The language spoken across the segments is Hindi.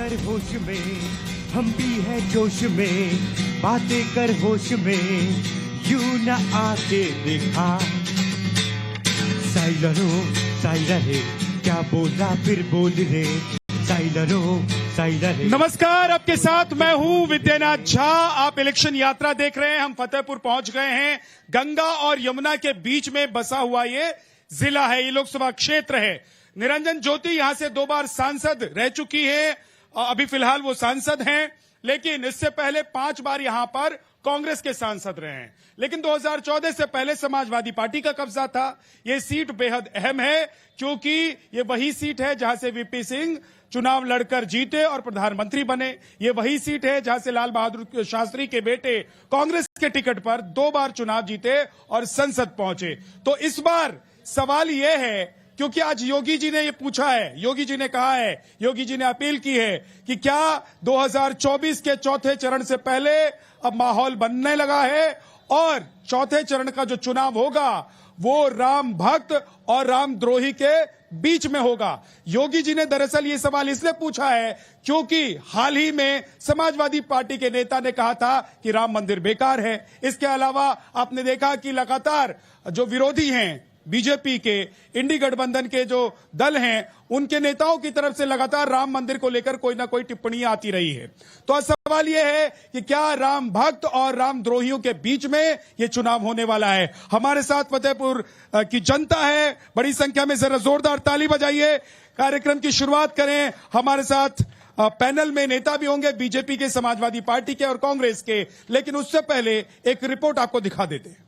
कर होश में, हम भी है जोश में, बातें कर होश में, यूं न आके देखा। साइलरो साइलरे, क्या बोला फिर बोल रे, साइलरो साइलरे। नमस्कार, आपके साथ मैं हूं विद्यानाथ झा। आप इलेक्शन यात्रा देख रहे हैं। हम फतेहपुर पहुंच गए हैं। गंगा और यमुना के बीच में बसा हुआ ये जिला है, ये लोकसभा क्षेत्र है। निरंजन ज्योति यहां से 2 बार सांसद रह चुकी है। अभी फिलहाल वो सांसद हैं, लेकिन इससे पहले 5 बार यहां पर कांग्रेस के सांसद रहे हैं। लेकिन 2014 से पहले समाजवादी पार्टी का कब्जा था। ये सीट बेहद अहम है, क्योंकि ये वही सीट है जहां से वीपी सिंह चुनाव लड़कर जीते और प्रधानमंत्री बने। ये वही सीट है जहां से लाल बहादुर शास्त्री के बेटे कांग्रेस के टिकट पर 2 बार चुनाव जीते और संसद पहुंचे। तो इस बार सवाल यह है, क्योंकि आज योगी जी ने ये पूछा है, योगी जी ने कहा है, योगी जी ने अपील की है कि क्या 2024 के चौथे चरण से पहले अब माहौल बनने लगा है और चौथे चरण का जो चुनाव होगा वो राम भक्त और रामद्रोही के बीच में होगा। योगी जी ने दरअसल ये सवाल इसलिए पूछा है क्योंकि हाल ही में समाजवादी पार्टी के नेता ने कहा था कि राम मंदिर बेकार है। इसके अलावा आपने देखा कि लगातार जो विरोधी हैं बीजेपी के, इंडी गठबंधन के जो दल हैं, उनके नेताओं की तरफ से लगातार राम मंदिर को लेकर कोई ना कोई टिप्पणियां आती रही है। तो सवाल यह है कि क्या राम भक्त और रामद्रोहियों के बीच में यह चुनाव होने वाला है। हमारे साथ फतेहपुर की जनता है, बड़ी संख्या में, जरा जोरदार ताली बजाइए। कार्यक्रम की शुरुआत करें। हमारे साथ पैनल में नेता भी होंगे, बीजेपी के, समाजवादी पार्टी के और कांग्रेस के। लेकिन उससे पहले एक रिपोर्ट आपको दिखा देते हैं।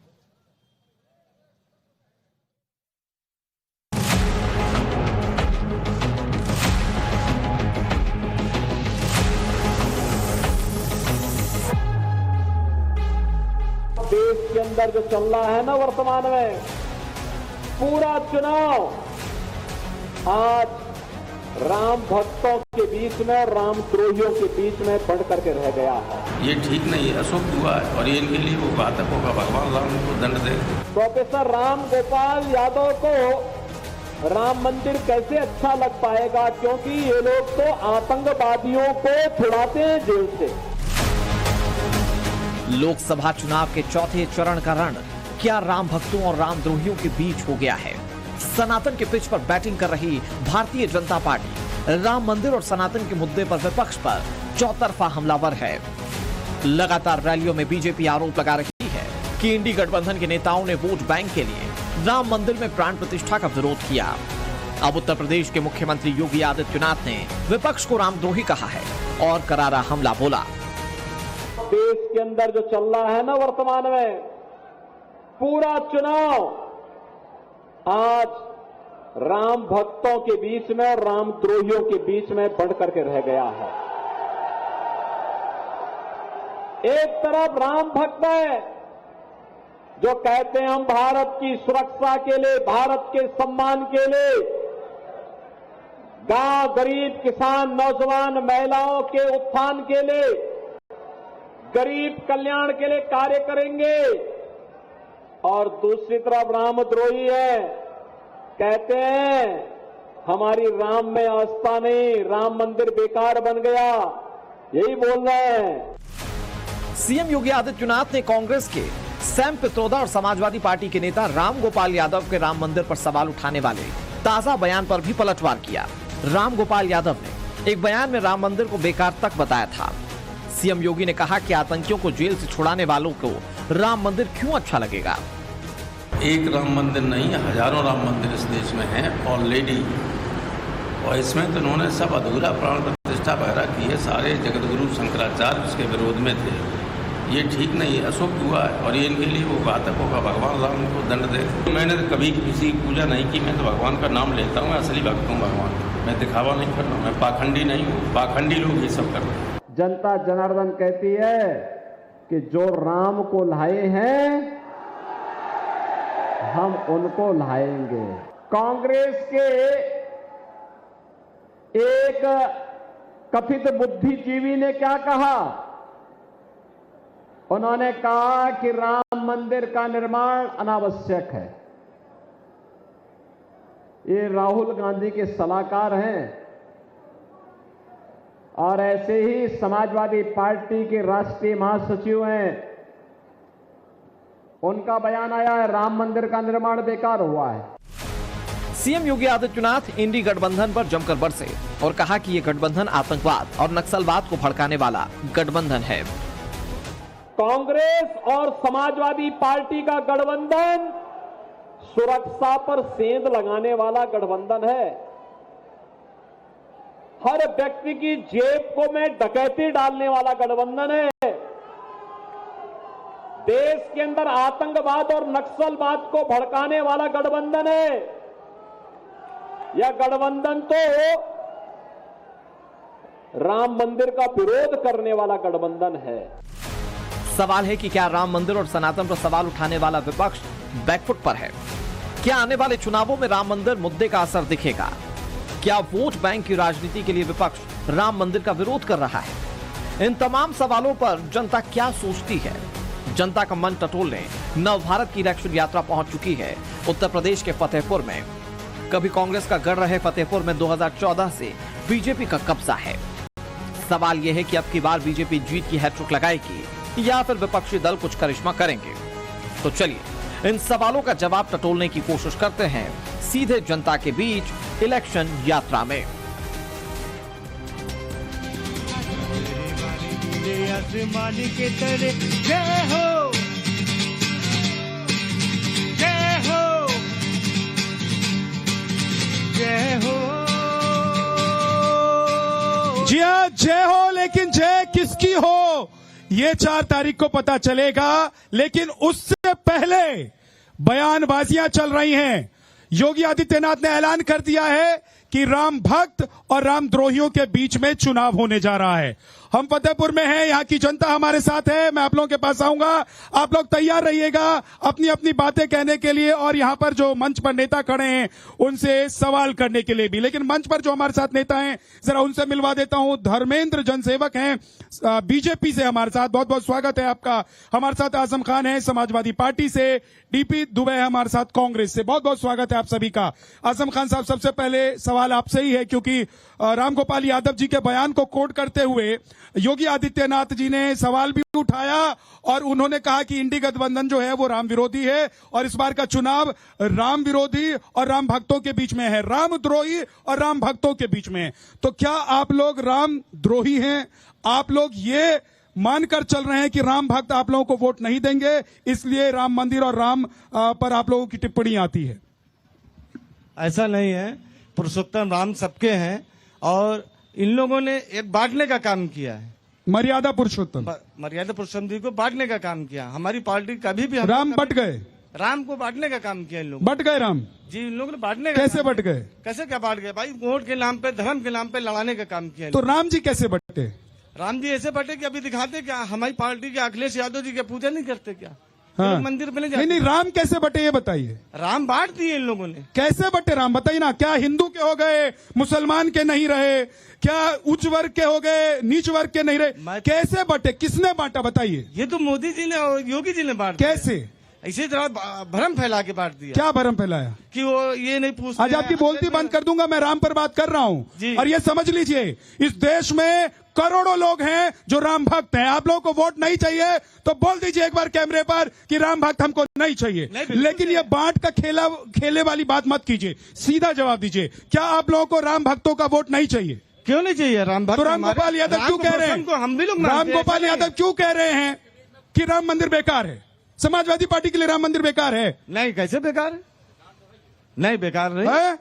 देश के अंदर जो चल रहा है ना वर्तमान में, पूरा चुनाव आज राम भक्तों के बीच में, रामद्रोहियों के बीच में बढ़ करके रह गया है। ये ठीक नहीं है, अशुभ हुआ है और ये इनके लिए वो घातक होगा। भगवान राम को दंड दे। प्रोफेसर राम गोपाल यादव को राम मंदिर कैसे अच्छा लग पाएगा, क्योंकि ये लोग तो आतंकवादियों को छुड़ाते हैं जेल से। लोकसभा चुनाव के चौथे चरण का रण क्या राम भक्तों और रामद्रोहियों के बीच हो गया है। सनातन के पिच पर बैटिंग कर रही भारतीय जनता पार्टी राम मंदिर और सनातन के मुद्दे पर विपक्ष पर चौतरफा हमलावर है। लगातार रैलियों में बीजेपी आरोप लगा रही है कि इंडी गठबंधन के नेताओं ने वोट बैंक के लिए राम मंदिर में प्राण प्रतिष्ठा का विरोध किया। अब उत्तर प्रदेश के मुख्यमंत्री योगी आदित्यनाथ ने विपक्ष को रामद्रोही कहा है और करारा हमला बोला। देश के अंदर जो चल रहा है ना वर्तमान में, पूरा चुनाव आज राम भक्तों के बीच में, रामद्रोहियों के बीच में बढ़ करके रह गया है। एक तरफ राम भक्त है जो कहते हैं हम भारत की सुरक्षा के लिए, भारत के सम्मान के लिए, गांव, गरीब, किसान, नौजवान, महिलाओं के उत्थान के लिए, गरीब कल्याण के लिए कार्य करेंगे। और दूसरी तरफ रामद्रोही है, कहते हैं हमारी राम में आस्था नहीं, राम मंदिर बेकार बन गया, यही बोल रहे हैं। सीएम योगी आदित्यनाथ ने कांग्रेस के सैम पित्रोदा और समाजवादी पार्टी के नेता राम गोपाल यादव के राम मंदिर पर सवाल उठाने वाले ताजा बयान पर भी पलटवार किया। राम गोपाल यादव ने एक बयान में राम मंदिर को बेकार तक बताया था। सीएम योगी ने कहा कि आतंकियों को जेल से छुड़ाने वालों को राम मंदिर क्यों अच्छा लगेगा। एक राम मंदिर नहीं, हजारों राम मंदिर इस देश में हैं ऑलरेडी, और इसमें तो उन्होंने सब अधूरा प्राण प्रतिष्ठा वगैरह की है। सारे जगतगुरु शंकराचार्य उसके विरोध में थे। ये ठीक नहीं है, अशुभ हुआ है और ये इनके लिए वो घातक होगा। भगवान राम को दंड दे। मैंने तो कभी किसी की पूजा नहीं की। मैं तो भगवान का नाम लेता हूँ, असली भक्त हूँ भगवान। मैं दिखावा नहीं कर रहा हूँ, मैं पाखंडी नहीं हूँ। पाखंडी लोग ये सब कर रहे हैं। जनता जनार्दन कहती है कि जो राम को लाए हैं हम उनको लाएंगे। कांग्रेस के एक कथित बुद्धिजीवी ने क्या कहा, उन्होंने कहा कि राम मंदिर का निर्माण अनावश्यक है। ये राहुल गांधी के सलाहकार हैं और ऐसे ही समाजवादी पार्टी के राष्ट्रीय महासचिव हैं, उनका बयान आया है राम मंदिर का निर्माण बेकार हुआ है। सीएम योगी आदित्यनाथ इंडी गठबंधन पर जमकर बरसे और कहा कि ये गठबंधन आतंकवाद और नक्सलवाद को भड़काने वाला गठबंधन है। कांग्रेस और समाजवादी पार्टी का गठबंधन सुरक्षा पर सेंध लगाने वाला गठबंधन है। हर व्यक्ति की जेब को में डकैती डालने वाला गठबंधन है। देश के अंदर आतंकवाद और नक्सलवाद को भड़काने वाला गठबंधन है। यह गठबंधन तो राम मंदिर का विरोध करने वाला गठबंधन है। सवाल है कि क्या राम मंदिर और सनातन पर सवाल उठाने वाला विपक्ष बैकफुट पर है? क्या आने वाले चुनावों में राम मंदिर मुद्दे का असर दिखेगा? क्या वोट बैंक की राजनीति के लिए विपक्ष राम मंदिर का विरोध कर रहा है? इन तमाम सवालों पर जनता क्या सोचती है? जनता का मन टटोलने नवभारत की इलेक्शन यात्रा पहुंच चुकी है उत्तर प्रदेश के फतेहपुर में। कभी कांग्रेस का गढ़ रहे फतेहपुर में 2014 से बीजेपी का कब्जा है। सवाल यह है कि अब की बार बीजेपी जीत की हैट्रिक लगाएगी या फिर विपक्षी दल कुछ करिश्मा करेंगे। तो चलिए इन सवालों का जवाब टटोलने की कोशिश करते हैं सीधे जनता के बीच इलेक्शन यात्रा में। आसमान के तले जय हो, जय हो, जय हो। जी हाँ, जय हो, लेकिन जय किसकी हो ये 4 तारीख को पता चलेगा। लेकिन उससे पहले बयानबाजियां चल रही हैं। योगी आदित्यनाथ ने ऐलान कर दिया है कि राम भक्त और राम द्रोहियों के बीच में चुनाव होने जा रहा है। हम फतेहपुर में हैं, यहाँ की जनता हमारे साथ है। मैं आप लोगों के पास आऊंगा, आप लोग तैयार रहिएगा अपनी अपनी बातें कहने के लिए और यहाँ पर जो मंच पर नेता खड़े हैं उनसे सवाल करने के लिए भी। लेकिन मंच पर जो हमारे साथ नेता हैं जरा उनसे मिलवा देता हूं। धर्मेंद्र जनसेवक हैं बीजेपी से हमारे साथ, बहुत बहुत स्वागत है आपका। हमारे साथ आजम खान है समाजवादी पार्टी से, डीपी दुबे है हमारे साथ कांग्रेस से। बहुत बहुत स्वागत है आप सभी का। आजम खान साहब, सबसे पहले सवाल आपसे ही है, क्योंकि रामगोपाल यादव जी के बयान को कोट करते हुए योगी आदित्यनाथ जी ने सवाल भी उठाया और उन्होंने कहा कि इंडी गठबंधन जो है वो राम विरोधी है और इस बार का चुनाव राम विरोधी और राम भक्तों के बीच में है, राम द्रोही और राम भक्तों के बीच में है। तो क्या आप लोग राम द्रोही हैं? आप लोग ये मानकर चल रहे हैं कि राम भक्त आप लोगों को वोट नहीं देंगे, इसलिए राम मंदिर और राम पर आप लोगों की टिप्पणी आती है? ऐसा नहीं है। पुरुषोत्तम राम सबके हैं और इन लोगों ने एक बांटने का काम किया है। मर्यादा पुरुषोत्तम, मर्यादा पुरुषोत्तम जी को बांटने का काम किया। हमारी पार्टी कभी भी राम बट गए, राम को बांटने का काम किया इन लोगों। बट गए राम जी, इन लोगों ने बांटने का। कैसे बट गए? कैसे क्या बांट गए भाई? वोट के नाम पे, धर्म के नाम पे लड़ाने का काम किया। तो राम जी कैसे बटे? राम जी ऐसे बटे कि अभी दिखाते क्या हमारी पार्टी के अखिलेश यादव जी की पूजा नहीं करते क्या? हाँ। मंदिर पे नहीं नहीं, राम कैसे बटे ये बताइए। राम बांट दिए इन लोगों ने। कैसे बटे राम बताइए ना। क्या हिंदू के हो गए, मुसलमान के नहीं रहे? क्या उच्च वर्ग के हो गए, नीच वर्ग के नहीं रहे? कैसे बटे? किसने बांटा बताइए? ये तो मोदी जी ने और योगी जी ने बांट। कैसे? इसी तरह भ्रम फैला के बांट दिया। क्या भ्रम फैलाया? कि वो ये नहीं पूछते। आज आपकी बोलती बंद कर दूंगा, मैं राम पर बात कर रहा हूं। और ये समझ लीजिए, इस देश में करोड़ों लोग हैं जो राम भक्त हैं। आप लोगों को वोट नहीं चाहिए तो बोल दीजिए एक बार कैमरे पर कि राम भक्त हमको नहीं चाहिए। लेकिन ये बांट का खेले वाली बात मत कीजिए, सीधा जवाब दीजिए। क्या आप लोगों को राम भक्तों का वोट नहीं चाहिए? क्यों नहीं चाहिए राम भक्त? तो रामगोपाल यादव क्यों कह रहे हैं? हम भी लोग रामगोपाल यादव क्यों कह रहे हैं कि राम मंदिर बेकार है? समाजवादी पार्टी के लिए राम मंदिर बेकार है? नहीं, कैसे बेकार है? नहीं बेकार नहीं है?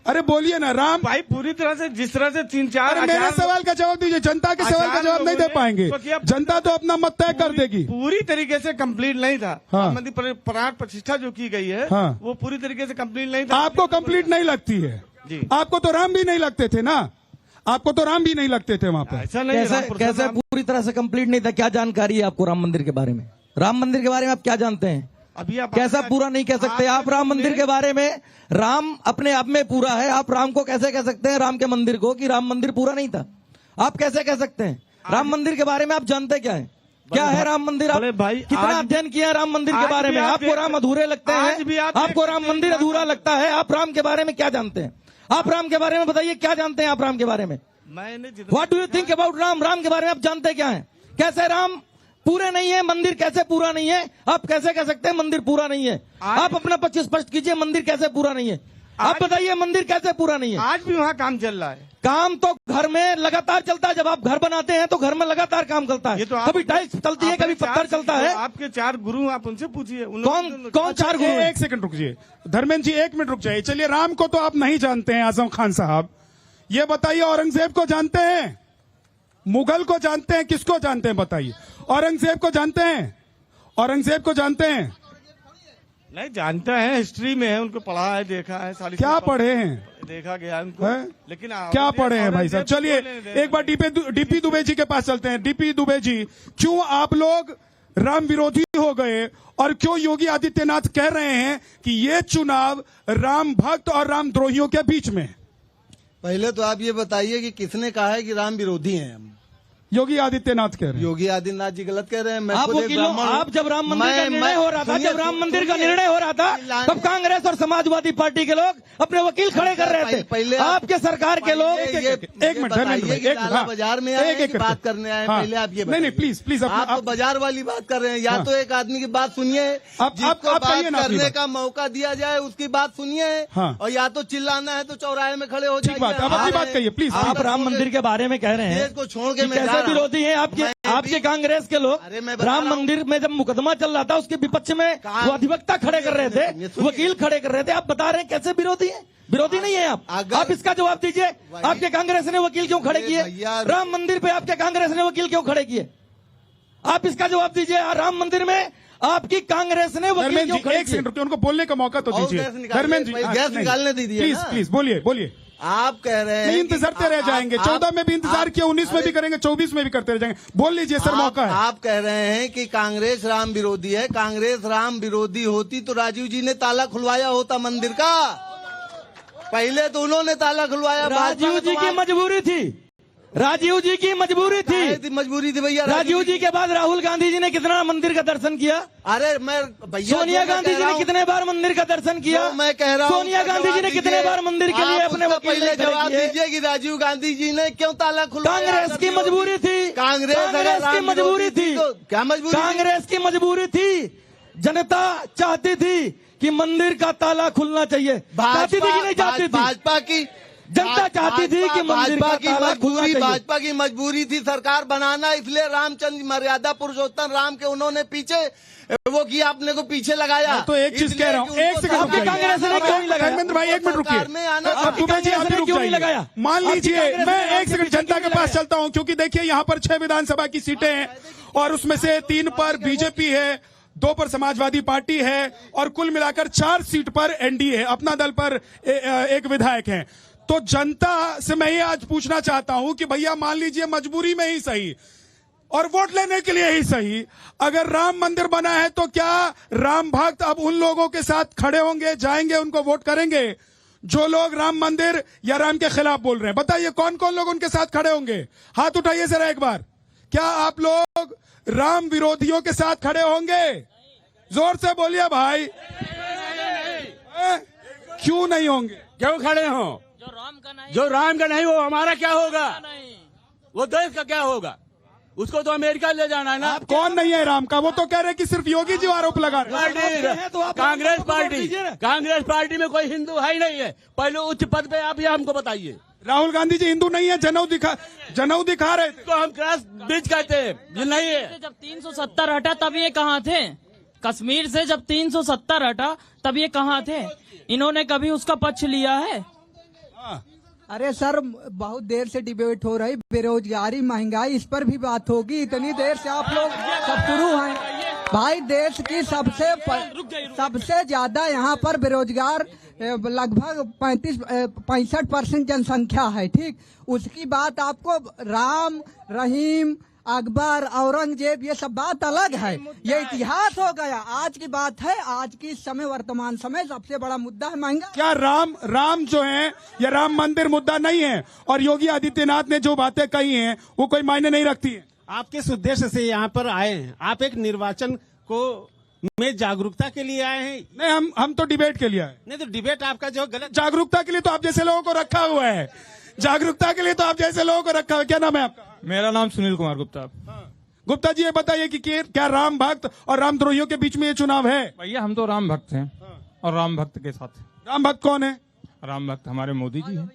अरे बोलिए ना। राम भाई पूरी तरह से, जिस तरह से 3-4 मेरे सवाल का जवाब दीजिए। जनता के सवाल का जवाब नहीं दे पाएंगे। जनता तो अपना मत तय कर देगी। पूरी तरीके से कंप्लीट नहीं था। हाँ। मंदिर प्राण प्रतिष्ठा जो की गई है, हाँ। वो पूरी तरीके से कंप्लीट नहीं था। आपको कंप्लीट नहीं लगती है जी? आपको तो राम भी नहीं लगते थे ना? आपको तो राम भी नहीं लगते थे वहाँ पर। ऐसा नहीं। कैसे पूरी तरह से कंप्लीट नहीं था? क्या जानकारी है आपको राम मंदिर के बारे में? राम मंदिर के बारे में आप क्या जानते हैं? अभी आप कैसा पूरा नहीं कह सकते आप राम मंदिर के बारे में? राम अपने आप में पूरा है। आप राम को कैसे कह सकते हैं, राम के मंदिर को, कि राम मंदिर पूरा नहीं था? आप कैसे कह सकते हैं? राम मंदिर के बारे में आप जानते क्या है? क्या है राम मंदिर? आप भाई कितना अध्ययन किया राम मंदिर के बारे में? आपको राम अधूरे लगते हैं? आपको राम मंदिर अधूरा लगता है? आप राम के बारे में क्या जानते हैं? आप राम के बारे में बताइए, क्या जानते हैं आप राम के बारे में? मैंने what do you think about Ram? Ram के बारे में आप जानते क्या है? कैसे राम पूरे नहीं है? मंदिर कैसे पूरा नहीं है? आप कैसे कह सकते हैं मंदिर पूरा नहीं है? आप अपना पक्ष स्पष्ट कीजिए, मंदिर कैसे पूरा नहीं है? आप बताइए मंदिर कैसे पूरा नहीं है? आज भी वहाँ काम चल रहा है। काम तो घर में लगातार चलता है। जब आप घर बनाते हैं तो घर में लगातार काम चलता है। ये तो कभी टाइल्स चलती है, कभी पत्थर चलता है। आपके 4 गुरु, आप उनसे पूछिए। कौन 4 गुरु हैं? एक सेकंड रुकिए धर्मेंद्र जी, 1 मिनट रुक जाइए। चलिए, राम को तो आप नहीं जानते हैं आजम खान साहब, ये बताइए औरंगजेब को जानते हैं? मुगल को जानते हैं? किसको जानते हैं बताइए? औरंगजेब को जानते हैं? औरंगजेब को जानते हैं? नहीं जानते हैं, हिस्ट्री में है, उनको पढ़ा है, देखा है, सारी क्या पढ़े हैं? देखा गया उनको। है? लेकिन क्या पढ़े हैं भाई साहब? चलिए एक बार डीपी दुबे जी के पास चलते हैं। डीपी दुबे जी, क्यों आप लोग राम विरोधी हो गए और क्यों योगी आदित्यनाथ कह रहे हैं कि ये चुनाव राम भक्त और राम द्रोहियों के बीच में? पहले तो आप ये बताइए कि किसने कहा है कि राम विरोधी हैं हम? योगी आदित्यनाथ कह रहे हैं। योगी आदित्यनाथ जी गलत कह रहे हैं। मैं आप खुद एक वकीलों, ब्राह्मण हूं। आप जब राम मंदिर का मैं- निर्णय हो रहा था, सुनिए, जब राम मंदिर का सुनिए, निर्णय हो रहा था, तब कांग्रेस और समाजवादी पार्टी के लोग अपने वकील खड़े कर रहे थे। पहले आपके सरकार के लोग एक मिनट धर्मेंद्र भाई, एक लाला बाजार में आए हैं कि बात करके। करने आए? हाँ। पहले आप ये नहीं नहीं, बताइए। प्लीज आप तो बाजार वाली बात कर रहे हैं। या हाँ। तो एक आदमी की बात सुनिए, आप जिसको कहिए बात ना अपनी करने बात। का मौका दिया जाए, उसकी बात सुनिए। हाँ। और या तो चिल्लाना है तो चौराहे में खड़े हो ठीक जाइए। बात, आप अपनी बात कहिए प्लीज। आप राम मंदिर के बारे में कह रहे हैं देश को छोड़ के कि मैं जा कैसे रहा हूं। विरोधी हैं आपके मैं आपके भी- कांग्रेस के लोग। अरे मैं बता राम रहा हूं। मंदिर में जब मुकदमा चल रहा था, उसके विपक्ष में कहाँ? वो अधिवक्ता खड़े कर रहे थे, सुनिए। वकील खड़े कर रहे थे। आप बता रहे हैं कैसे विरोधी हैं? विरोधी नहीं है आप। अगर- आप इसका जवाब दीजिए। आपके कांग्रेस ने वकील क्यों खड़े अरे किए? भैया- राम मंदिर पे आपके कांग्रेस ने वकील क्यों खड़े किए? आप इसका जवाब दीजिए। राम मंदिर में आपकी कांग्रेस ने वकील धर्मेंद्र क्यों जी, खड़े एक सेकंड किए? रुकिए, उनको बोलने का मौका तो और दीजिए। गैस निकालिए, धर्मेंद्र जी, पहले हाँ, गैस नहीं। निकालने दीजिए प्लीज ना। प्लीज बोलिए बोलिए। आप कह रहे हैं नहीं, कि इंतजार रह जाएंगे। आप- 14 में भी इंतजार किया, 19 में भी करेंगे, 24 में भी करते रह जाएंगे। बोल लीजिए सर, मौका है। आप कह रहे हैं कि कांग्रेस राम विरोधी है। कांग्रेस राम विरोधी होती तो राजीव जी ने ताला खुलवाया होता मंदिर का। पहले तो उन्होंने ताला खुलवाया। राजीव जी की मजबूरी थी। राजीव जी की मजबूरी थी। मजबूरी थी भैया। राजीव जी के बाद राहुल गांधी जी ने कितना मंदिर का दर्शन किया? अरे मैं भैया, सोनिया जो मैं गांधी कह जी रहा ने हूं- कितने बार मंदिर का दर्शन किया? जो मैं कह रहा हूं, सोनिया उसका गांधी जी ने जवाब कितने दीजिए। बार मंदिर के लिए आप अपने उसका वकील पहले नहीं खड़े जवाब किए? दीजिए कि राजीव गांधी जी ने क्यों ताला खुलवाया? कांग्रेस की मजबूरी थी। कांग्रेस अगर कांग्रेस की राम मजबूरी विरोधी थी। तो क्या मजबूरी थी? कांग्रेस की मजबूरी थी। जनता चाहती थी कि मंदिर का ताला खुलना चाहिए। चाहती थी कि नहीं चाहती थी? भाजपा की जनता चाहती थी कि मंदिर का भाजपा की ताला खुलना मजबूरी, चाहिए। भाजपा की मजबूरी थी सरकार बनाना। इसलिए रामचंद्र मर्यादा पुरुषोत्तम राम के उन्होंने पीछे वो किया, अपने को पीछे लगाया। मैं तो एक चीज कह रहा हूं, इसलिए कि एक उनको सेकंड आपकी रुकिए। कांग्रेस ने क्यों नहीं लगाया? धर्मेंद्र भाई, 1 मिनट रुकिए। सरकार में आना- अब दुबे जी, आप भी रुक क्यों नहीं जाइए। लगाया? मान आपकी लीजिए कांग्रेस मैं ने एक सेकंड जनता के पास चलता हूं, क्योंकि देखिए यहाँ पर 6 विधानसभा की सीटें हैं और उसमें से 3 पर बीजेपी है, 2 पर समाजवादी पार्टी है और कुल मिलाकर 4 सीट पर एनडीए है। अपना दल पर एक विधायक है। तो जनता से मैं ये आज पूछना चाहता हूं कि भैया मान लीजिए मजबूरी में ही सही और वोट लेने के लिए ही सही, अगर राम मंदिर बना है तो क्या राम भक्त अब उन लोगों के साथ खड़े होंगे, जाएंगे, उनको वोट करेंगे जो लोग राम मंदिर या राम के खिलाफ बोल रहे हैं? बताइए कौन कौन लोग उनके साथ खड़े होंगे? हाथ उठाइए जरा एक बार। क्या आप लोग राम विरोधियों के साथ खड़े होंगे? जोर से बोलिए भाई। क्यों नहीं होंगे? क्यों खड़े हो? जो राम का नहीं वो हमारा क्या होगा? वो देश का क्या होगा? उसको तो अमेरिका ले जाना है ना। आप कौन नहीं है राम का? वो तो कह रहे हैं कि सिर्फ योगी जी आरोप लगा रहे हैं। हैं तो आप कांग्रेस वोट पार्टी, दीजिए ना। कांग्रेस पार्टी में कोई हिंदू है ही नहीं है। पहले उच्च पद पे आप ये हमको बताइए। राहुल गांधी जी हिंदू नहीं है, जनेऊ दिखा रहे थे। तो हम क्रॉस ब्रिज कहते हैं, ये नहीं है। जब 370 हटा तब ये कहाँ थे? कश्मीर से जब 370 हटा तब ये कहाँ थे? इन्होंने कभी उसका पक्ष लिया है? अरे सर, बहुत देर से डिबेट हो रही, बेरोजगारी, महंगाई, इस पर भी बात होगी। इतनी देर से आप लोग सब शुरू हैं। भाई देश की सबसे ज्यादा यहाँ पर बेरोजगार लगभग 65% जनसंख्या है। ठीक, उसकी बात आपको राम, रहीम, अकबर, औरंगजेब, ये सब बात अलग है। ये इतिहास हो गया। आज की बात है, आज की समय, वर्तमान समय सबसे बड़ा मुद्दा है महंगाई। क्या राम जो है या राम मंदिर मुद्दा नहीं है? और योगी आदित्यनाथ ने जो बातें कही हैं वो कोई मायने नहीं रखती है? आप किस उद्देश्य से यहाँ पर आए हैं? आप एक निर्वाचन को में जागरूकता के लिए आए हैं। नहीं, हम तो डिबेट के लिए आए। नहीं तो डिबेट आपका जो गलत। जागरूकता के लिए तो आप जैसे लोगों को रखा हुआ है, जागरूकता के लिए तो आप जैसे लोगों को रखा हुआ है। क्या नाम है आपका? मेरा नाम सुनील कुमार गुप्ता। गुप्ता जी, ये बताइए कि क्या राम भक्त और रामद्रोहियों के बीच में ये चुनाव है? भैया हम तो राम भक्त हैं और राम भक्त के साथ। राम भक्त कौन है? राम भक्त हमारे मोदी जी हैं।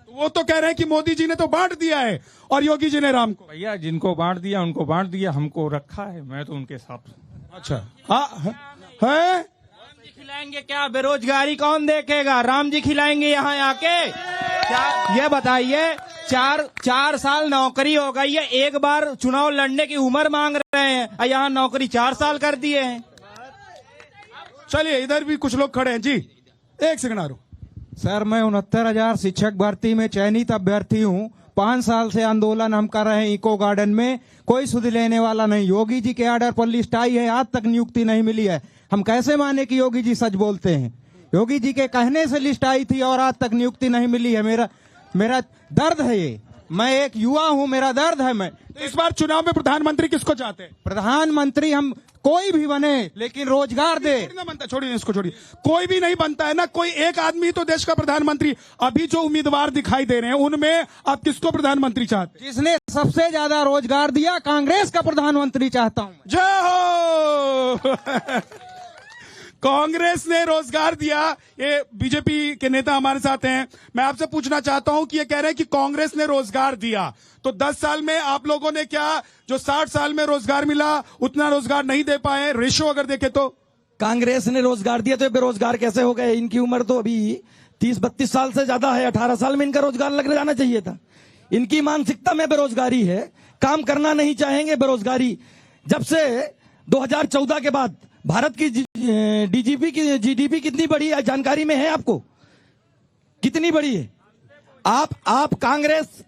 वो तो कह रहे हैं कि मोदी जी ने तो बांट दिया है और योगी जी ने राम को। भैया जिनको बांट दिया उनको बांट दिया, हमको रखा है, मैं तो उनके साथ। अच्छा, है खिलाएंगे क्या? बेरोजगारी कौन देखेगा? राम जी खिलाएंगे यहाँ आके क्या? ये बताइए, 4 साल नौकरी हो गई है, एक बार चुनाव लड़ने की उम्र मांग रहे हैं और यहाँ नौकरी 4 साल कर दिए हैं। चलिए, इधर भी कुछ लोग खड़े हैं जी। एक सेकंड आ रहा हूं। सर, मैं 69,000 शिक्षक भर्ती में चयनित अभ्यर्थी हूं। 5 साल से आंदोलन हम कर रहे हैं इको गार्डन में, कोई सुध लेने वाला नहीं। योगी जी के आर्डर पर लिस्ट आई है, आज तक नियुक्ति नहीं मिली है। हम कैसे माने कि योगी जी सच बोलते हैं? योगी जी के कहने से लिस्ट आई थी और आज तक नियुक्ति नहीं मिली है। मेरा दर्द है ये, मैं एक युवा हूं, मेरा दर्द है। मैं इस बार चुनाव में प्रधानमंत्री किसको चाहते हैं? प्रधानमंत्री हम कोई भी बने लेकिन रोजगार दे। छोड़िए इसको, छोड़िए। कोई भी नहीं बनता है ना, कोई एक आदमी तो देश का प्रधानमंत्री। अभी जो उम्मीदवार दिखाई दे रहे हैं उनमें आप किसको प्रधानमंत्री चाहते हैं? जिसने सबसे ज्यादा रोजगार दिया, कांग्रेस का प्रधानमंत्री चाहता हूं। जय हो। कांग्रेस ने रोजगार दिया। ये बीजेपी के नेता हमारे साथ हैं। मैं आपसे पूछना चाहता हूं कि ये कह रहे हैं कि कांग्रेस ने रोजगार दिया, तो 10 साल में आप लोगों ने क्या जो 60 साल में रोजगार मिला उतना रोजगार नहीं दे पाए? रेशो अगर देखे तो कांग्रेस ने रोजगार दिया तो बेरोजगार कैसे हो गए? इनकी उम्र तो अभी 30-32 साल से ज्यादा है। 18 साल में इनका रोजगार लग जाना चाहिए था। इनकी मानसिकता में बेरोजगारी है, काम करना नहीं चाहेंगे। बेरोजगारी जब से 2014 के बाद भारत की जीडीपी कितनी बढ़ी है जानकारी में है आपको? कितनी बढ़ी है? आप कांग्रेस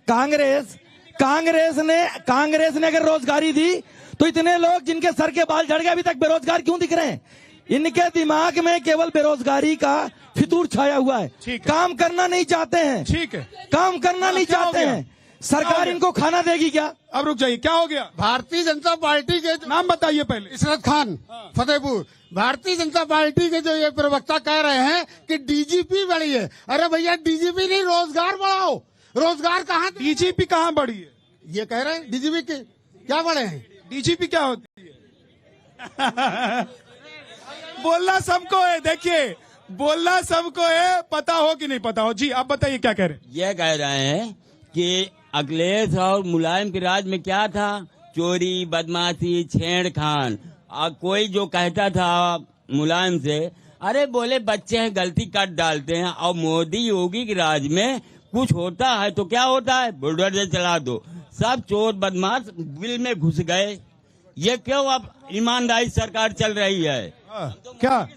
ने अगर रोजगारी दी तो इतने लोग जिनके सर के बाल झड़ गए अभी तक बेरोजगार क्यों दिख रहे हैं? इनके दिमाग में केवल बेरोजगारी का फितूर छाया हुआ है। काम करना नहीं चाहते हैं। ठीक है, काम करना नहीं चाहते हैं। सरकार इनको खाना देगी क्या? अब रुक जाइए, क्या हो गया? भारतीय जनता पार्टी के नाम बताइए पहले। इशरत खान, फतेहपुर। भारतीय जनता पार्टी के जो ये प्रवक्ता कह रहे हैं कि डीजीपी बढ़ी है। अरे भैया, डीजीपी नहीं, रोजगार बढ़ाओ। रोजगार कहाँ? डीजीपी कहाँ बढ़ी है? ये कह रहे हैं डीजीपी के क्या बढ़े हैं? डीजीपी क्या होती है? बोलना सबको है, देखिए बोलना सबको है, पता हो कि नहीं पता हो। जी आप बताइए क्या कह रहे हैं? ये कह रहे हैं कि अखिलेश और मुलायम के राज में क्या था? चोरी, बदमाशी, छेड़खान। कोई जो कहता था मुलायम से, अरे बोले बच्चे हैं गलती कर डालते हैं। और मोदी योगी के राज में कुछ होता है तो क्या होता है? बुलडोजर चला दो, सब चोर बदमाश बिल में घुस गए। ये क्यों अब ईमानदारी सरकार चल रही है? क्या?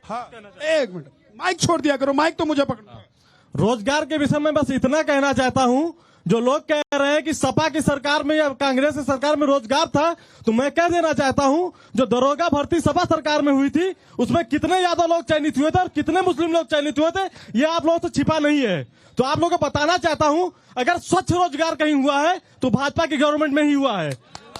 हाँ, एक मिनट, माइक छोड़ दिया करो, माइक तो मुझे पकड़ना। रोजगार के विषय में बस इतना कहना चाहता हूं, जो लोग कह रहे हैं कि सपा की सरकार में या कांग्रेस की सरकार में रोजगार था, तो मैं कह देना चाहता हूं, जो दरोगा भर्ती सपा सरकार में हुई थी उसमें कितने ज्यादा लोग चयनित हुए थे और कितने मुस्लिम लोग चयनित हुए थे, ये आप लोगों से छिपा नहीं है। तो आप लोगों को बताना चाहता हूं, अगर स्वच्छ रोजगार कहीं हुआ है तो भाजपा की गवर्नमेंट में ही हुआ है।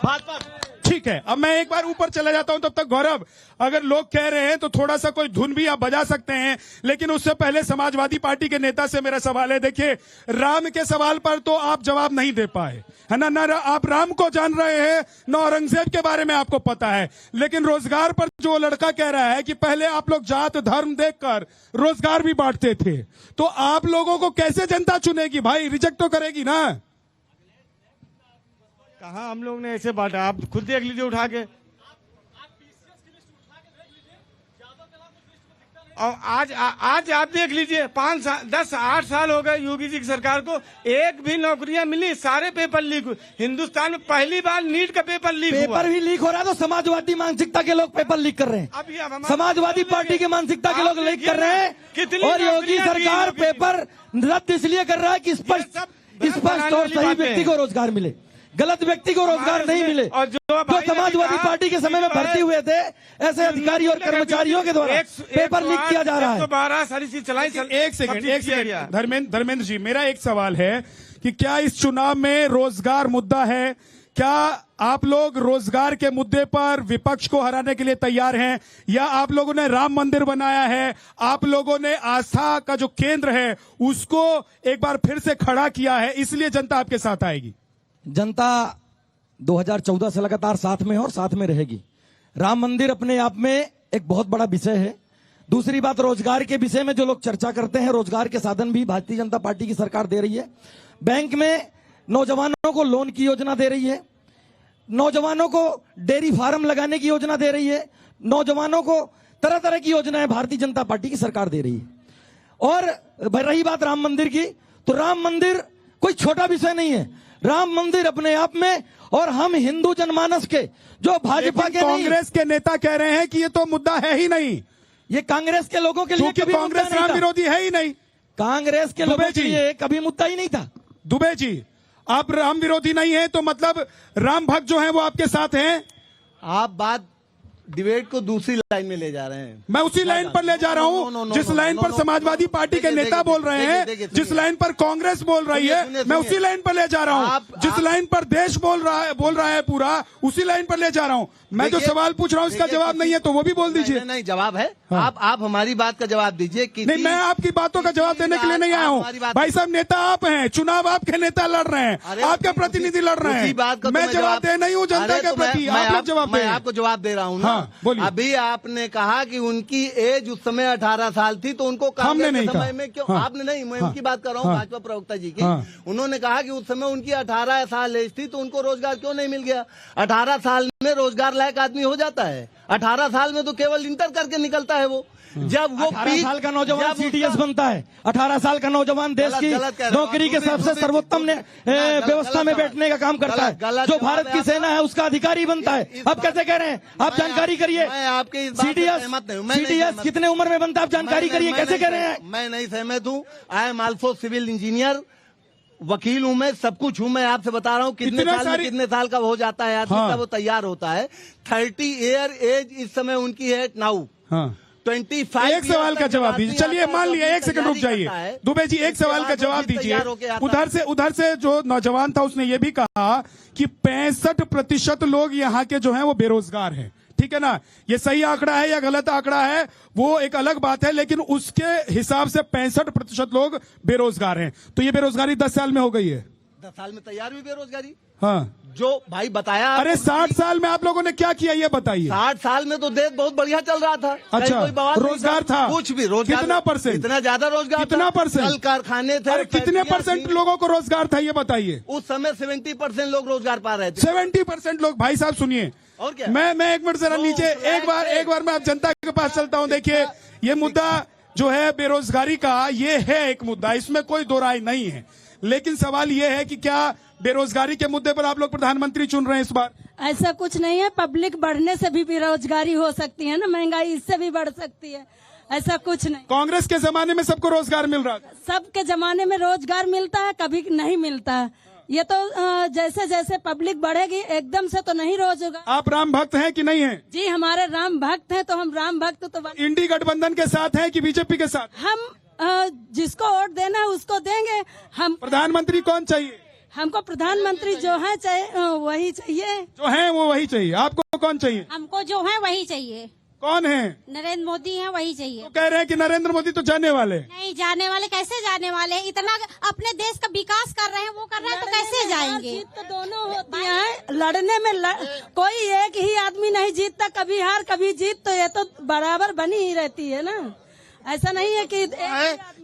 भाजपा। ठीक है, अब मैं एक बार ऊपर चला जाता हूं, तब तक गौरव, अगर लोग कह रहे हैं तो थोड़ा सा कोई धुन भी आप बजा सकते हैं, लेकिन उससे पहले समाजवादी पार्टी के नेता से मेरा सवाल है। देखिए, राम के सवाल पर तो आप जवाब नहीं दे पाए, है ना? ना आप राम को जान रहे हैं, न औरंगजेब के बारे में आपको पता है। लेकिन रोजगार पर जो लड़का कह रहा है कि पहले आप लोग जात धर्म देखकर रोजगार भी बांटते थे, तो आप लोगों को कैसे जनता चुनेगी भाई? रिजेक्ट तो करेगी ना। कहा हम लोग ने ऐसे बांटा, आप खुद देख लीजिए उठा के। और आज आप देख लीजिए, 8 साल हो गए योगी जी की सरकार को, एक भी नौकरियां मिली? सारे पेपर लीक हुए। हिंदुस्तान में पहली बार नीट का पेपर लीक हुआ। पेपर भी लीक हो रहा है तो समाजवादी मानसिकता के लोग पेपर लीक कर रहे हैं। समाजवादी पार्टी की मानसिकता के लोग लीक कर रहे हैं और योगी सरकार पेपर रद्द इसलिए कर रहा है कि स्पष्ट और सही व्यक्ति को रोजगार मिले, गलत व्यक्ति को रोजगार नहीं मिले। और जो समाजवादी पार्टी के समय में भर्ती हुए थे ऐसे अधिकारी और कर्मचारियों के द्वारा पेपर लीक किया जा रहा है। 12 सारी चीज चलाई। एक सेकंड धर्मेंद्र जी, मेरा एक सवाल है कि क्या इस चुनाव में रोजगार मुद्दा है? क्या आप लोग रोजगार के मुद्दे पर विपक्ष को हराने के लिए तैयार हैं, या आप लोगों ने राम मंदिर बनाया है, आप लोगों ने आस्था का जो केंद्र है उसको एक बार फिर से खड़ा किया है, इसलिए जनता आपके साथ आएगी? जनता 2014 से लगातार साथ में है और साथ में रहेगी। राम मंदिर अपने आप में एक बहुत बड़ा विषय है। दूसरी बात, रोजगार के विषय में जो लोग चर्चा करते हैं, रोजगार के साधन भी भारतीय जनता पार्टी की सरकार दे रही है। बैंक में नौजवानों को लोन की योजना दे रही है, नौजवानों को डेयरी फार्म लगाने की योजना दे रही है, नौजवानों को तरह तरह की योजनाएं भारतीय जनता पार्टी की सरकार दे रही है। और रही बात राम मंदिर की, तो राम मंदिर कोई छोटा विषय नहीं है। राम मंदिर अपने आप में, और हम हिंदू जनमानस के जो भाजपा के कांग्रेस के नेता कह रहे हैं कि ये तो मुद्दा है ही नहीं, ये कांग्रेस के लोगों के लिए कभी कांग्रेस राम विरोधी है ही नहीं। कांग्रेस के लोगों के लिए कभी मुद्दा ही नहीं था। दुबे जी, आप राम विरोधी नहीं है तो मतलब राम भक्त जो है वो आपके साथ हैं? आप बात डिबेट को दूसरी लाइन में ले जा रहे हैं। मैं उसी लाइन पर ले जा रहा हूं जिस लाइन पर समाजवादी पार्टी के नेता बोल रहे हैं, जिस लाइन पर कांग्रेस बोल रही है, मैं उसी लाइन पर ले जा रहा हूं। जिस लाइन पर देश बोल रहा है पूरा, उसी लाइन पर ले जा रहा हूं। मैं जो सवाल पूछ रहा हूं इसका जवाब नहीं है तो वो भी बोल दीजिए। नहीं, जवाब है। आप हमारी बात का जवाब दीजिए। नहीं, मैं आपकी बातों का जवाब देने के लिए नहीं आया हूं। भाई साहब, नेता आप हैं, चुनाव आपके नेता लड़ रहे हैं, आपके प्रतिनिधि लड़ रहे हैं। मैं जवाब दे नहीं हूं जनता के प्रति, आप लोग जवाब दें। मैं आपको जवाब दे रहा हूं ना। बोलिए। अभी आपने कहा कि उनकी एज उस समय 18 साल थी, तो उनको कांग्रेस के समय में क्यों? आपने नहीं, मैं उनकी बात कर रहा हूँ, भाजपा प्रवक्ता जी की। उन्होंने कहा कि उस समय उनकी 18 साल एज थी तो उनको रोजगार क्यों नहीं मिल गया? 18 साल में रोजगार लायक आदमी हो जाता है। 18 साल में तो केवल इंटर करके निकलता है वो। जब वो 18 साल का नौजवान सीडीएस बनता है, 18 साल का नौजवान देश की नौकरी के सबसे सर्वोत्तम व्यवस्था में बैठने का काम करता है, जो भारत की सेना है उसका अधिकारी बनता है। आप कैसे कह रहे हैं? आप जानकारी करिए। सीडीएस कितने उम्र में बनता है? आप जानकारी करिए, कैसे कह रहे हैं? मैं नहीं सहमत हूँ। I am also civil engineer, वकील हूं मैं, सब कुछ हूं। मैं आपसे बता रहा हूं कितने साल का हो जाता है आदमी का वो तैयार होता है। 30 ईयर एज इस समय उनकी है नाउ। 25। एक सवाल का जवाब दीजिए। चलिए, मान लिया, एक सेकंड रुक जाइए दुबे जी, एक सवाल का जवाब दीजिए। उधर से जो नौजवान था उसने ये भी कहा कि 65% लोग यहाँ के जो हैं वो बेरोजगार हैं। ठीक है ना? ये सही आंकड़ा है या गलत आंकड़ा है वो एक अलग बात है, लेकिन उसके हिसाब से 65% लोग बेरोजगार हैं। तो ये बेरोजगारी 10 साल में हो गई है। 10 साल में तैयार हुई बेरोजगारी। हाँ, जो भाई बताया। अरे 60 साल में आप लोगों ने क्या किया ये बताइए। 60 साल में तो देश बहुत बढ़िया चल रहा था। अच्छा, रोजगार था? कुछ भी रोजगार। कितना परसेंट? इतना ज्यादा रोजगार? कितना परसेंट? कल कारखाने थे। कितने परसेंट लोगों को रोजगार था ये बताइए। उस समय 70% लोग रोजगार पा रहे थे। 70% लोग। भाई साहब सुनिए, और क्या? मैं एक मिनट जरा नीचे, एक बार मैं आप जनता के पास चलता हूं। देखिए, ये मुद्दा जो है बेरोजगारी का, ये है एक मुद्दा, इसमें कोई दो राय नहीं है। लेकिन सवाल ये है कि क्या बेरोजगारी के मुद्दे पर आप लोग प्रधानमंत्री चुन रहे हैं इस बार? ऐसा कुछ नहीं है। पब्लिक बढ़ने से भी बेरोजगारी हो सकती है ना, महंगाई इससे भी बढ़ सकती है। ऐसा कुछ नहीं। कांग्रेस के जमाने में सबको रोजगार मिल रहा था। सबके जमाने में रोजगार मिलता है, कभी नहीं मिलता है। ये तो जैसे जैसे पब्लिक बढ़ेगी एकदम से तो नहीं रोजगार। आप राम भक्त हैं कि नहीं हैं? जी, हमारे राम भक्त हैं, तो हम राम भक्त तो इंडी गठबंधन के साथ हैं कि बीजेपी के साथ? हम जिसको वोट देना है उसको देंगे। हम प्रधानमंत्री कौन चाहिए? हमको प्रधानमंत्री जो है वही चाहिए। जो है वो वही चाहिए। आपको कौन चाहिए? हमको जो है वही चाहिए। कौन है? नरेंद्र मोदी है, वही चाहिए। तो कह रहे हैं कि नरेंद्र मोदी तो जाने वाले। नहीं जाने वाले, कैसे जाने वाले? इतना अपने देश का विकास कर रहे हैं, वो कर रहे हैं, तो कैसे जाएंगे? जीत तो दोनों होती है। लड़ने में कोई एक ही आदमी नहीं जीतता, कभी हार कभी जीत, तो ये तो बराबर बनी ही रहती है ना। ऐसा नहीं है कि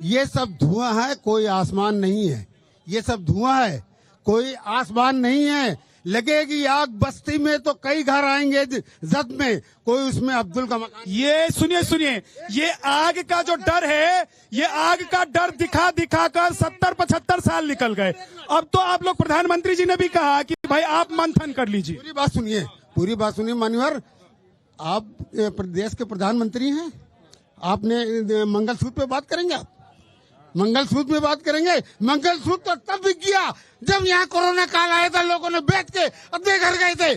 ये सब धुआं है, कोई आसमान नहीं है। ये सब धुआं है, कोई आसमान नहीं है। लगेगी आग बस्ती में तो कई घर आएंगे जद में, कोई उसमें अब्दुल का मकान। ये सुनिए, ये आग का जो डर है, ये आग का डर दिखा कर 70-75 साल निकल गए। अब तो आप लोग, प्रधानमंत्री जी ने भी कहा कि भाई आप मंथन कर लीजिए। पूरी बात सुनिए मान्यवर, आप प्रदेश के प्रधानमंत्री हैं, आपने मंगलसूत्र पे बात करेंगे? आप मंगलसूत्र में बात करेंगे? मंगलसूत्र तो तब बिक गया जब यहाँ कोरोना काल आया था, लोगों ने बेच के अपने घर गए थे,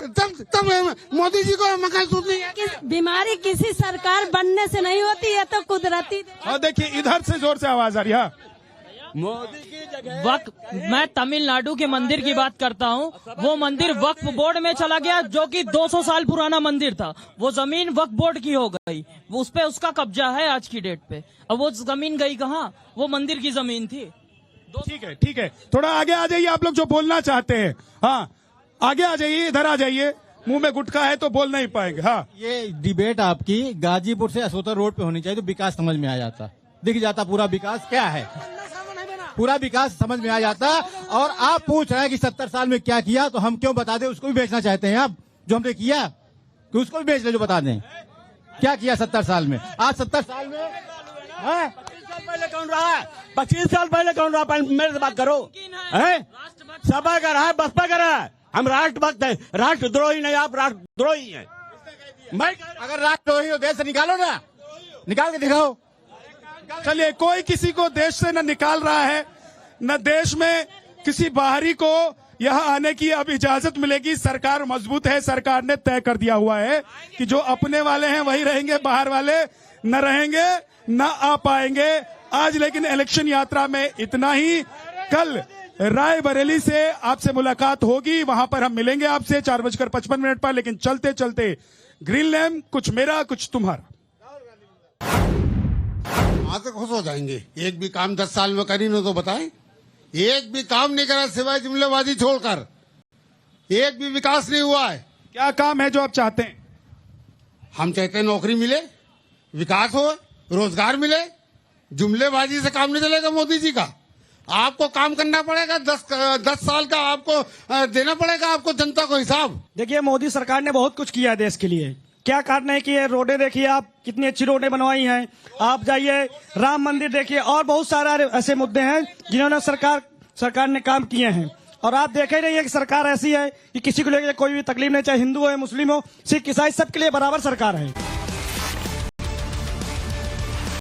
तब मोदी जी को मंगलसूत्र नहीं। बीमारी किसी सरकार बनने से नहीं होती है, तो कुदरती। और देखिए, इधर से जोर से आवाज आ रही है। मोदी की जगह वक्फ, मैं तमिलनाडु के मंदिर की बात करता हूँ। वो मंदिर वक्फ बोर्ड में चला गया, जो कि 200 साल पुराना मंदिर था। वो जमीन वक्फ बोर्ड की हो गई, वो उस पे उसका कब्जा है आज की डेट पे। अब वो जमीन गई कहाँ? वो मंदिर की जमीन थी। ठीक है, थोड़ा आगे आ जाइए आप लोग जो बोलना चाहते हैं। हाँ, आगे आ जाइए, इधर आ जाइए। मुंह में गुटखा है तो बोल नहीं पाएंगे। हाँ, ये डिबेट आपकी गाजीपुर से असोतर रोड पे होनी चाहिए, तो विकास समझ में आ जाता, दिख जाता पूरा विकास क्या है, पूरा विकास समझ में आ जाता। और आप पूछ रहे हैं कि 70 साल में क्या किया, तो हम क्यों बता दें? उसको भी बेचना चाहते हैं आप, जो हमने किया, कि उसको भी बेच ले, जो बता दें क्या किया 70 साल में। आज 70 साल में 25 साल पहले कौन रहा है? 25 साल पहले कौन रहा? मेरे से बात करो। सपा का रहा है, बसपा का रहा है। हम राष्ट्रभक्त है, राष्ट्रद्रोही नहीं। आप राष्ट्रद्रोही हैं। मैं अगर राष्ट्रद्रोही हो देश से निकालो ना, निकाल के दिखाओ। चलिए, कोई किसी को देश से न निकाल रहा है, न देश में किसी बाहरी को यहाँ आने की अब इजाजत मिलेगी। सरकार मजबूत है, सरकार ने तय कर दिया हुआ है कि जो अपने वाले हैं वही रहेंगे, बाहर वाले न रहेंगे, न आ पाएंगे। आज लेकिन इलेक्शन यात्रा में इतना ही। कल रायबरेली से आपसे मुलाकात होगी, वहां पर हम मिलेंगे आपसे 4:55 पर। लेकिन चलते चलते ग्रीन लैम्प, कुछ मेरा कुछ तुम्हारा। आज तक खुश हो जाएंगे। एक भी काम 10 साल में करी न तो बताएं। एक भी काम नहीं करा सिवाय जुमलेबाजी छोड़कर। एक भी विकास नहीं हुआ है। क्या काम है जो आप चाहते हैं? हम चाहते हैं नौकरी मिले, विकास हो, रोजगार मिले। जुमलेबाजी से काम नहीं चलेगा मोदी जी का। आपको काम करना पड़ेगा। 10 साल का आपको देना पड़ेगा आपको जनता को हिसाब। देखिए, मोदी सरकार ने बहुत कुछ किया है देश के लिए। क्या कारण है कि ये रोडें देखिए आप, कितनी अच्छी रोडें बनवाई हैं। आप जाइए, राम मंदिर देखिए, और बहुत सारे ऐसे मुद्दे हैं जिन्होंने सरकार ने काम किए हैं। और आप देख ही रही है कि सरकार ऐसी है कि किसी को लेकर कोई भी तकलीफ नहीं, चाहे हिंदू हो, मुस्लिम हो, सिख, ईसाई, सबके लिए बराबर सरकार है।